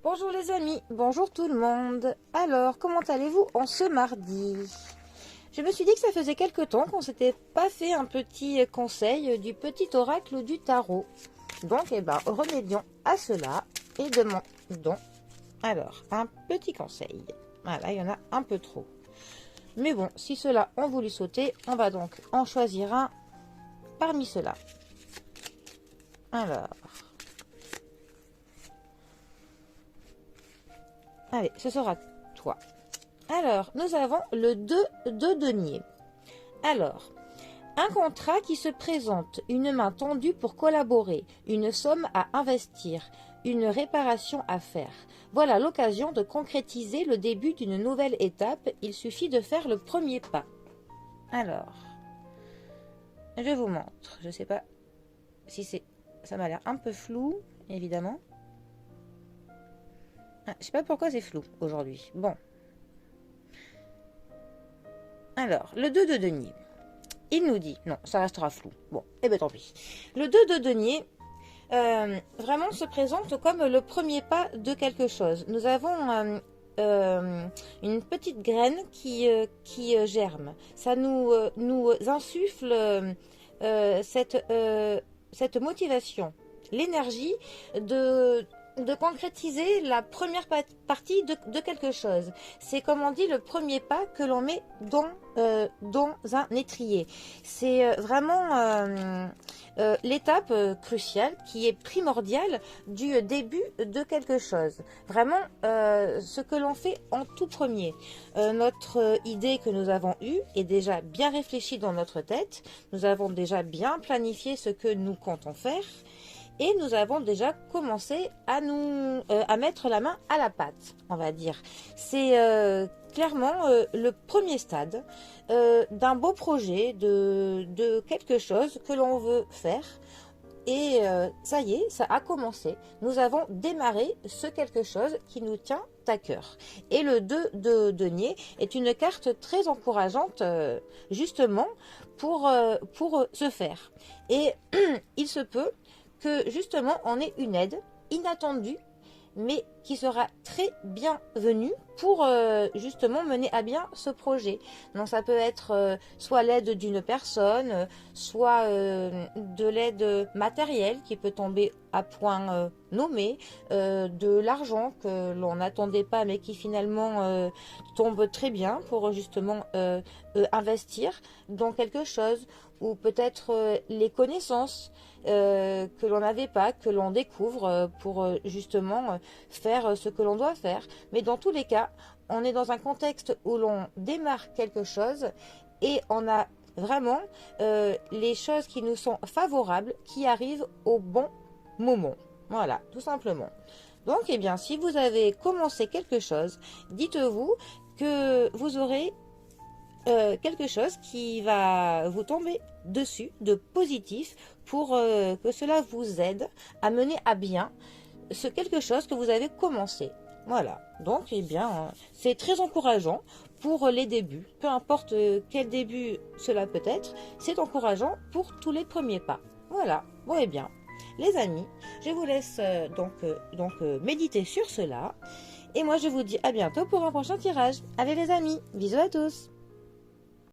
Bonjour les amis, bonjour tout le monde. Alors, comment allez-vous en ce mardi? Je me suis dit que ça faisait quelque temps qu'on s'était pas fait un petit conseil du petit oracle du tarot. Donc, remédions à cela et demandons alors un petit conseil. Voilà, il y en a un peu trop. Mais bon, si ceux-là ont voulu sauter, on va donc en choisir un parmi ceux-là. Alors... allez, ce sera toi. Alors, nous avons le 2 de denier. Alors, un contrat qui se présente, une main tendue pour collaborer, une somme à investir, une réparation à faire. Voilà l'occasion de concrétiser le début d'une nouvelle étape. Il suffit de faire le premier pas. Alors, je vous montre. Je ne sais pas si c'est... ça m'a l'air un peu flou, évidemment. Ah, je sais pas pourquoi c'est flou aujourd'hui. Bon. Alors, le 2 de denier. Il nous dit... non, ça restera flou. Bon, eh bien tant pis. Le 2 de denier, vraiment se présente comme le premier pas de quelque chose. Nous avons une petite graine qui germe. Ça nous insuffle cette motivation, l'énergie de concrétiser la première partie de quelque chose. C'est, comme on dit, le premier pas que l'on met dans un étrier. C'est vraiment l'étape cruciale qui est primordiale du début de quelque chose. Vraiment, ce que l'on fait en tout premier. Notre idée que nous avons eue est déjà bien réfléchie dans notre tête. Nous avons déjà bien planifié ce que nous comptons faire. Et nous avons déjà commencé à mettre la main à la pâte, on va dire. C'est clairement le premier stade d'un beau projet, de quelque chose que l'on veut faire. Et ça y est, ça a commencé. Nous avons démarré ce quelque chose qui nous tient à cœur. Et le 2 de denier est une carte très encourageante, justement, pour ce faire. Et il se peut que justement on ait une aide inattendue, mais qui sera très bienvenue pour justement mener à bien ce projet. Donc ça peut être soit l'aide d'une personne, soit de l'aide matérielle qui peut tomber à point nommé, de l'argent que l'on n'attendait pas mais qui finalement tombe très bien pour justement investir dans quelque chose, ou peut-être les connaissances que l'on n'avait pas, que l'on découvre pour justement faire ce que l'on doit faire. Mais dans tous les cas, on est dans un contexte où l'on démarre quelque chose et on a vraiment les choses qui nous sont favorables, qui arrivent au bon moment. Voilà, tout simplement. Donc, eh bien, si vous avez commencé quelque chose, dites-vous que vous aurez quelque chose qui va vous tomber dessus de positif pour que cela vous aide à mener à bien ce quelque chose que vous avez commencé. Voilà, donc eh bien c'est très encourageant pour les débuts, peu importe quel début cela peut être, c'est encourageant pour tous les premiers pas. Voilà, bon et bien les amis, je vous laisse donc méditer sur cela, et moi je vous dis à bientôt pour un prochain tirage. Allez les amis, bisous à tous.